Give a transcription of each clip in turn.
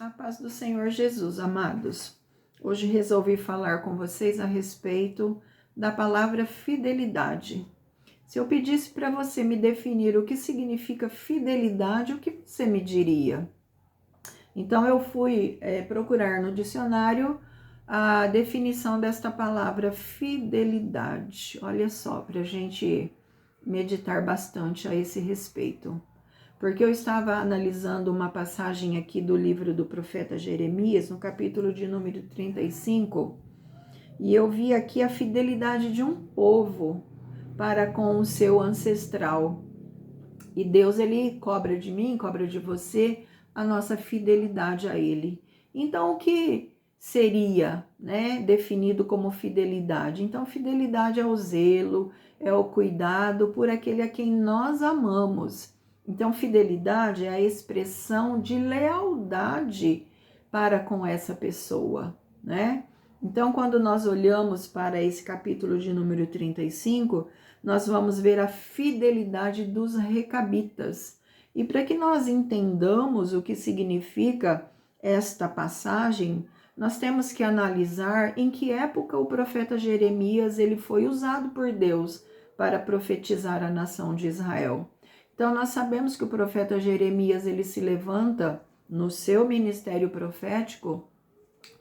A paz do Senhor Jesus, amados. Hoje resolvi falar com vocês a respeito da palavra fidelidade. Se eu pedisse para você me definir o que significa fidelidade, o que você me diria? Então eu fui procurar no dicionário a definição desta palavra fidelidade. Olha só, para a gente meditar bastante a esse respeito. Porque eu estava analisando uma passagem aqui do livro do profeta Jeremias, no capítulo de número 35, e eu vi aqui a fidelidade de um povo para com o seu ancestral. E Deus, ele cobra de mim, cobra de você a nossa fidelidade a ele. Então, o que seria, definido como fidelidade? Então, fidelidade é o zelo, é o cuidado por aquele a quem nós amamos. Então, fidelidade é a expressão de lealdade para com essa pessoa, né? Então, quando nós olhamos para esse capítulo de número 35, nós vamos ver a fidelidade dos recabitas. E para que nós entendamos o que significa esta passagem, nós temos que analisar em que época o profeta Jeremias ele foi usado por Deus para profetizar a nação de Israel. Então, nós sabemos que o profeta Jeremias ele se levanta no seu ministério profético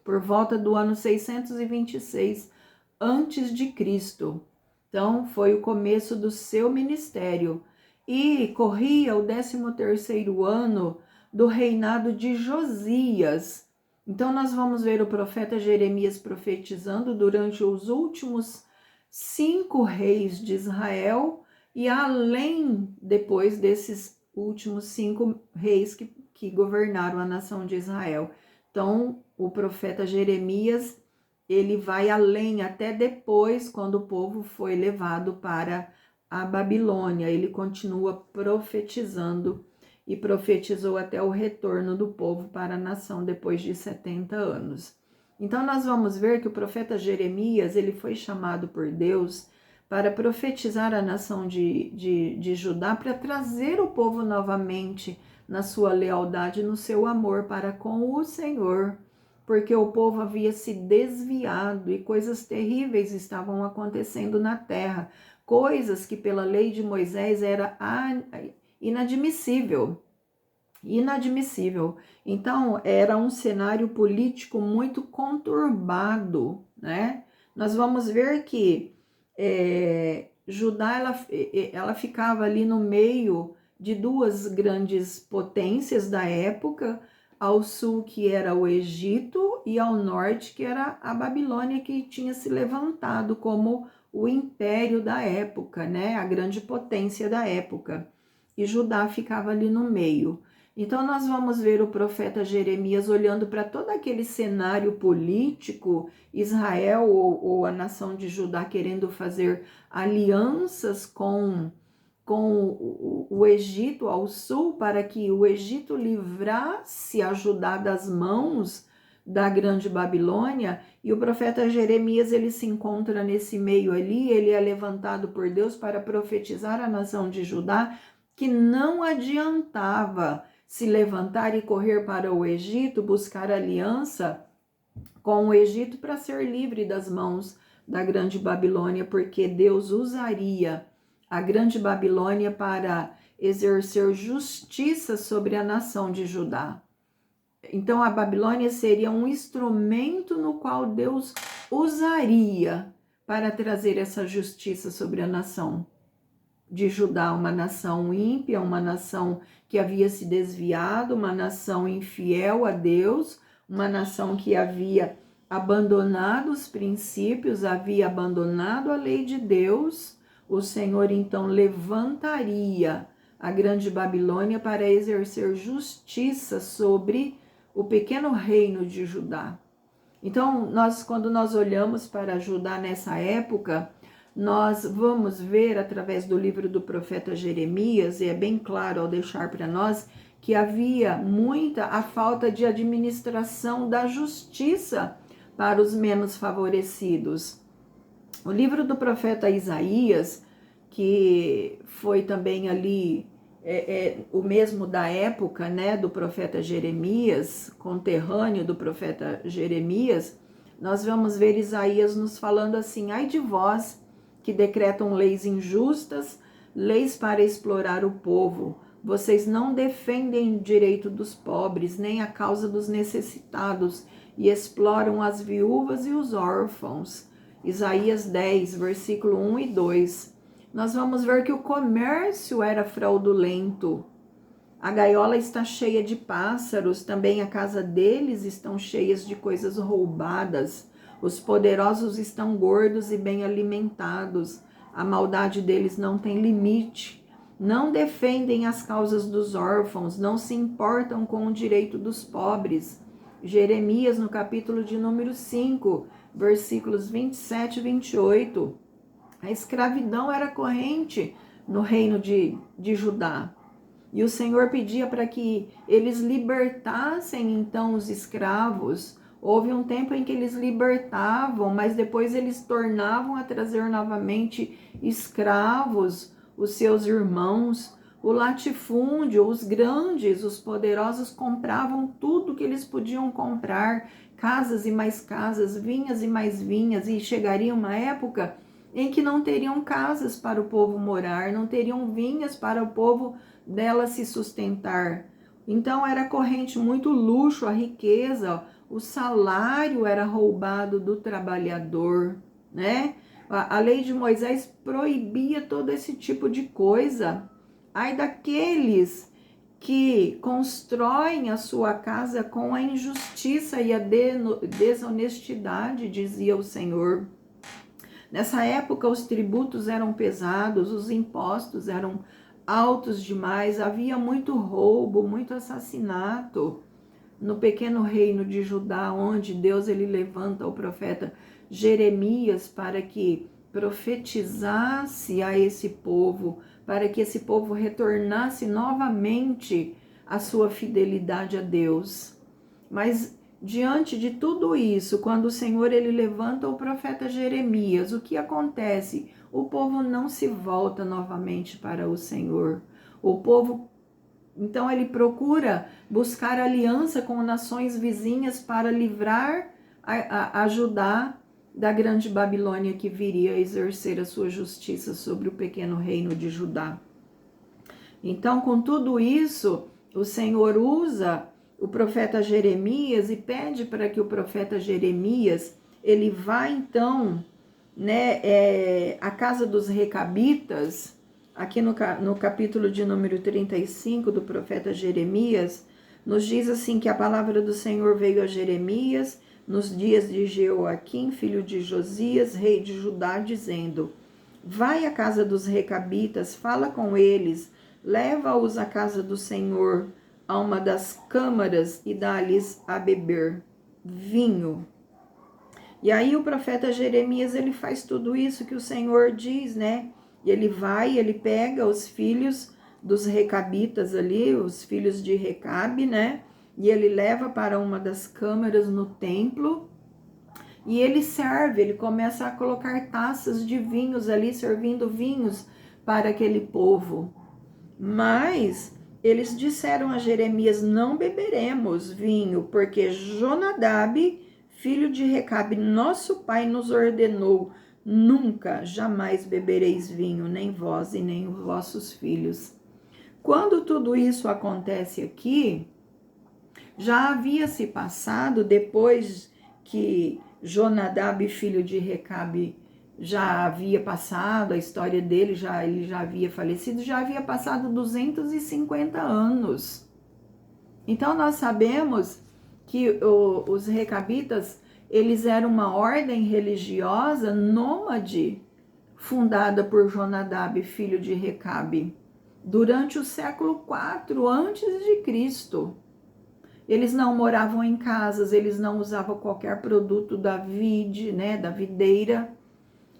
por volta do ano 626 antes de Cristo. Então, foi o começo do seu ministério e corria o 13º ano do reinado de Josias. Então, nós vamos ver o profeta Jeremias profetizando durante os últimos 5 reis de Israel e além depois desses últimos 5 reis que governaram a nação de Israel. Então, o profeta Jeremias ele vai além até depois, quando o povo foi levado para a Babilônia. Ele continua profetizando e profetizou até o retorno do povo para a nação depois de 70 anos. Então, nós vamos ver que o profeta Jeremias ele foi chamado por Deus para profetizar a nação de Judá, para trazer o povo novamente na sua lealdade, no seu amor para com o Senhor, porque o povo havia se desviado e coisas terríveis estavam acontecendo na terra, coisas que pela lei de Moisés era inadmissível. Então, era um cenário político muito conturbado, né? Nós vamos ver que Judá, ela ficava ali no meio de 2 grandes potências da época, ao sul que era o Egito e ao norte que era a Babilônia, que tinha se levantado como o império da época, né? A grande potência da época. E Judá ficava ali no meio. Então nós vamos ver o profeta Jeremias olhando para todo aquele cenário político, Israel ou a nação de Judá querendo fazer alianças com o Egito ao sul, para que o Egito livrasse a Judá das mãos da grande Babilônia, e o profeta Jeremias ele se encontra nesse meio ali, ele é levantado por Deus para profetizar a nação de Judá, que não adiantava se levantar e correr para o Egito, buscar aliança com o Egito para ser livre das mãos da grande Babilônia, porque Deus usaria a grande Babilônia para exercer justiça sobre a nação de Judá. Então, a Babilônia seria um instrumento no qual Deus usaria para trazer essa justiça sobre a nação de Judá, uma nação ímpia, uma nação que havia se desviado, uma nação infiel a Deus, uma nação que havia abandonado os princípios, havia abandonado a lei de Deus. O Senhor então levantaria a grande Babilônia para exercer justiça sobre o pequeno reino de Judá. Então, quando nós olhamos para Judá nessa época, nós vamos ver através do livro do profeta Jeremias, e é bem claro ao deixar para nós, que havia muita a falta de administração da justiça para os menos favorecidos. O livro do profeta Isaías, que foi também ali o mesmo da época, né, do profeta Jeremias, conterrâneo do profeta Jeremias, nós vamos ver Isaías nos falando assim: ai de vós que decretam leis injustas, leis para explorar o povo. Vocês não defendem o direito dos pobres, nem a causa dos necessitados, e exploram as viúvas e os órfãos. Isaías 10, versículo 1 e 2. Nós vamos ver que o comércio era fraudulento. A gaiola está cheia de pássaros, também a casa deles estão cheias de coisas roubadas. Os poderosos estão gordos e bem alimentados. A maldade deles não tem limite. Não defendem as causas dos órfãos, não se importam com o direito dos pobres. Jeremias, no capítulo de número 5, versículos 27 e 28. A escravidão era corrente no reino de Judá. E o Senhor pedia para que eles libertassem então os escravos. Houve um tempo em que eles libertavam, mas depois eles tornavam a trazer novamente escravos, os seus irmãos. O latifúndio, os grandes, os poderosos compravam tudo que eles podiam comprar, casas e mais casas, vinhas e mais vinhas, e chegaria uma época em que não teriam casas para o povo morar, não teriam vinhas para o povo dela se sustentar. Então era corrente muito luxo, a riqueza, o salário era roubado do trabalhador, né? A lei de Moisés proibia todo esse tipo de coisa. Ai daqueles que constroem a sua casa com a injustiça e a desonestidade, dizia o Senhor. Nessa época, os tributos eram pesados, os impostos eram altos demais, havia muito roubo, muito assassinato. No pequeno reino de Judá, onde Deus ele levanta o profeta Jeremias para que profetizasse a esse povo, para que esse povo retornasse novamente à sua fidelidade a Deus. Mas diante de tudo isso, quando o Senhor ele levanta o profeta Jeremias, o que acontece? O povo não se volta novamente para o Senhor. O povo, então, ele procura buscar aliança com nações vizinhas para livrar a Judá da grande Babilônia que viria a exercer a sua justiça sobre o pequeno reino de Judá. Então, com tudo isso, o Senhor usa o profeta Jeremias e pede para que o profeta Jeremias ele vá então, né, à casa dos recabitas, aqui no capítulo de número 35 do profeta Jeremias, nos diz assim que a palavra do Senhor veio a Jeremias nos dias de Jeoaquim, filho de Josias, rei de Judá, dizendo: vai à casa dos recabitas, fala com eles, leva-os à casa do Senhor, a uma das câmaras e dá-lhes a beber vinho. E aí o profeta Jeremias, ele faz tudo isso que o Senhor diz, né? E ele vai, ele pega os filhos dos recabitas ali, os filhos de Recabe, né? E ele leva para uma das câmaras no templo e ele serve, ele começa a colocar taças de vinhos ali, servindo vinhos para aquele povo. Mas eles disseram a Jeremias: não beberemos vinho, porque Jonadab, filho de Recabe, nosso pai, nos ordenou: nunca, jamais bebereis vinho, nem vós e nem os vossos filhos. Quando tudo isso acontece aqui, já havia se passado, depois que Jonadab, filho de Recabe, já havia passado, a história dele, ele já havia falecido, já havia passado 250 anos. Então nós sabemos que os recabitas, eles eram uma ordem religiosa nômade, fundada por Jonadab, filho de Recabe, durante o século IV a.C. Eles não moravam em casas, eles não usavam qualquer produto da vide, né, da videira.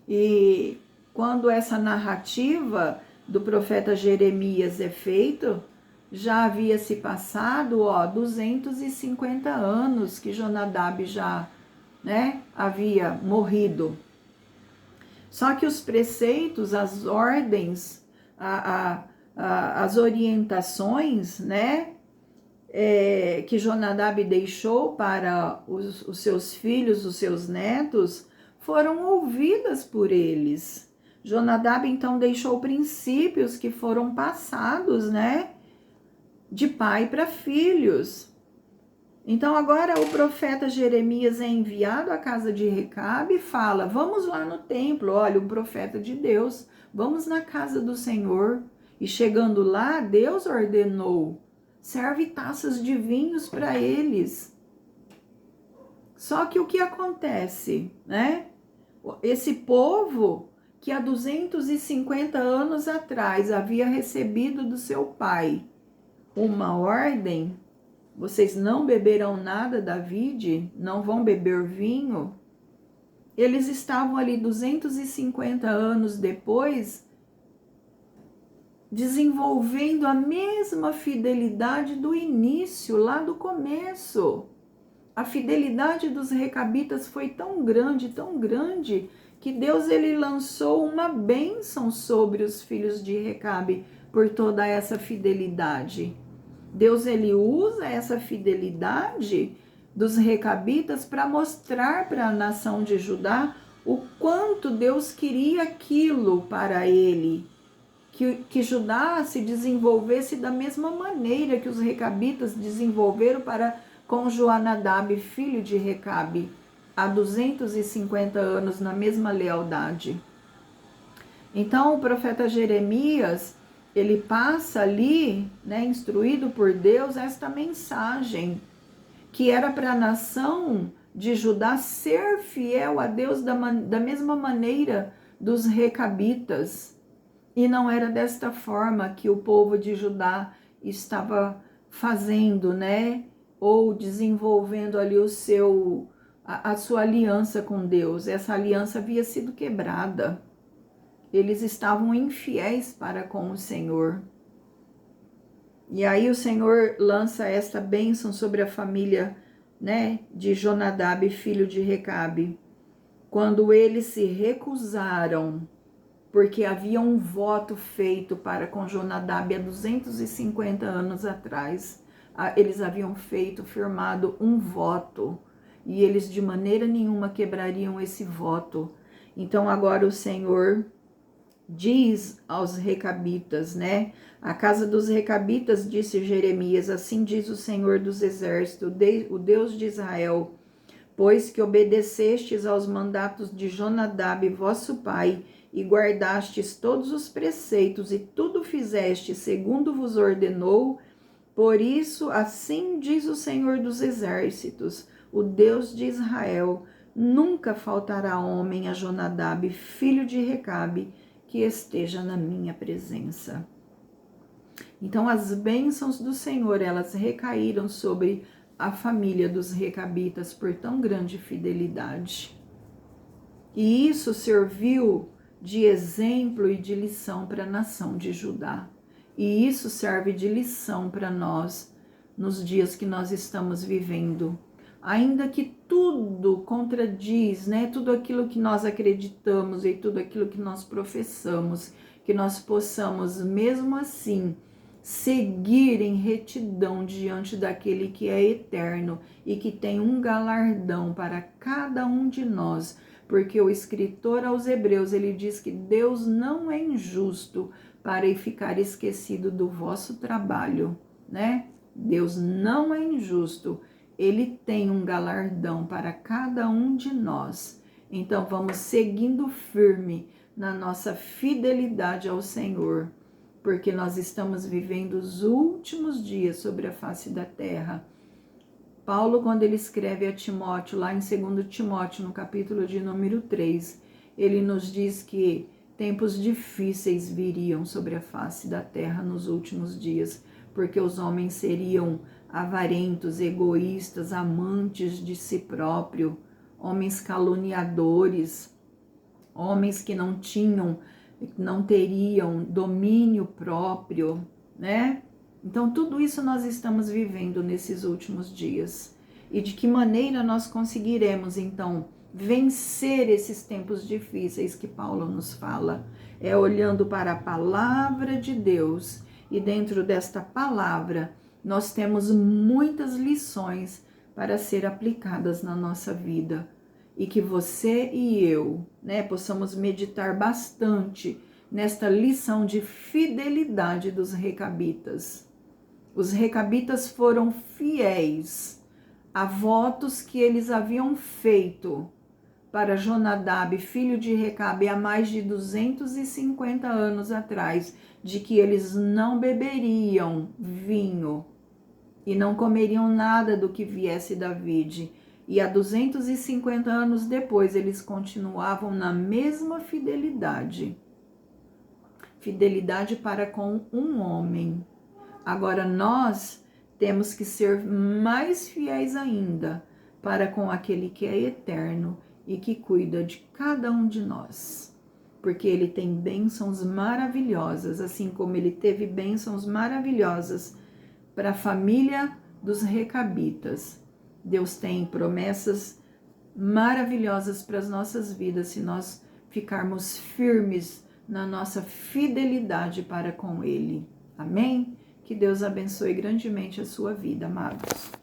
E quando essa narrativa do profeta Jeremias é feita, já havia se passado 250 anos que Jonadab já, né, havia morrido. Só que os preceitos, as ordens, as orientações, né, que Jonadab deixou para os seus filhos, os seus netos, foram ouvidas por eles. Jonadab, então, deixou princípios que foram passados, né, de pai para filhos. Então, agora o profeta Jeremias é enviado à casa de Recabe e fala: vamos lá no templo, olha, o profeta de Deus, vamos na casa do Senhor. E chegando lá, Deus ordenou: serve taças de vinhos para eles. Só que o que acontece, né? Esse povo que há 250 anos atrás havia recebido do seu pai uma ordem: vocês não beberão nada da vide, não vão beber vinho. Eles estavam ali 250 anos depois, desenvolvendo a mesma fidelidade do início, lá do começo. A fidelidade dos recabitas foi tão grande, que Deus ele lançou uma bênção sobre os filhos de Recabe por toda essa fidelidade. Deus ele usa essa fidelidade dos recabitas para mostrar para a nação de Judá o quanto Deus queria aquilo para ele, que Judá se desenvolvesse da mesma maneira que os recabitas desenvolveram para com Joanadab, filho de Recabe, há 250 anos na mesma lealdade. Então o profeta Jeremias, ele passa ali, né, instruído por Deus, esta mensagem, que era para a nação de Judá ser fiel a Deus da mesma maneira dos recabitas. E não era desta forma que o povo de Judá estava fazendo, né, ou desenvolvendo ali a sua aliança com Deus. Essa aliança havia sido quebrada. Eles estavam infiéis para com o Senhor. E aí o Senhor lança esta bênção sobre a família, né, de Jonadab, filho de Recabe. Quando eles se recusaram, porque havia um voto feito para com Jonadab há 250 anos atrás. Eles haviam firmado um voto, e eles de maneira nenhuma quebrariam esse voto. Então agora o Senhor diz aos recabitas, né? A casa dos recabitas, disse Jeremias, assim diz o Senhor dos exércitos, o Deus de Israel: pois que obedecestes aos mandatos de Jonadab, vosso pai, e guardastes todos os preceitos, e tudo fizeste segundo vos ordenou, por isso, assim diz o Senhor dos exércitos, o Deus de Israel: nunca faltará homem a Jonadab, filho de Recabe, que esteja na minha presença. Então as bênçãos do Senhor, elas recaíram sobre a família dos recabitas por tão grande fidelidade. E isso serviu de exemplo e de lição para a nação de Judá. E isso serve de lição para nós nos dias que nós estamos vivendo. Ainda que tudo contradiz, né, tudo aquilo que nós acreditamos e tudo aquilo que nós professamos, que nós possamos mesmo assim seguir em retidão diante daquele que é eterno e que tem um galardão para cada um de nós, porque o escritor aos Hebreus, ele diz que Deus não é injusto para ficar esquecido do vosso trabalho, né? Deus não é injusto, ele tem um galardão para cada um de nós. Então vamos seguindo firme na nossa fidelidade ao Senhor, porque nós estamos vivendo os últimos dias sobre a face da terra. Paulo, quando ele escreve a Timóteo, lá em 2 Timóteo, no capítulo de número 3, ele nos diz que tempos difíceis viriam sobre a face da terra nos últimos dias, porque os homens seriam avarentos, egoístas, amantes de si próprio, homens caluniadores, homens que não teriam domínio próprio, né? Então, tudo isso nós estamos vivendo nesses últimos dias. E de que maneira nós conseguiremos, então, vencer esses tempos difíceis que Paulo nos fala? É olhando para a palavra de Deus E dentro desta palavra, nós temos muitas lições para ser aplicadas na nossa vida. E que você e eu, possamos meditar bastante nesta lição de fidelidade dos recabitas. Os recabitas foram fiéis a votos que eles haviam feito para Jonadab, filho de Recabe, há mais de 250 anos atrás, de que eles não beberiam vinho e não comeriam nada do que viesse da vide. E há 250 anos depois, eles continuavam na mesma fidelidade. Fidelidade para com um homem. Agora nós temos que ser mais fiéis ainda para com aquele que é eterno e que cuida de cada um de nós. Porque ele tem bênçãos maravilhosas, assim como ele teve bênçãos maravilhosas para a família dos recabitas. Deus tem promessas maravilhosas para as nossas vidas se nós ficarmos firmes na nossa fidelidade para com ele. Amém? Que Deus abençoe grandemente a sua vida, amados.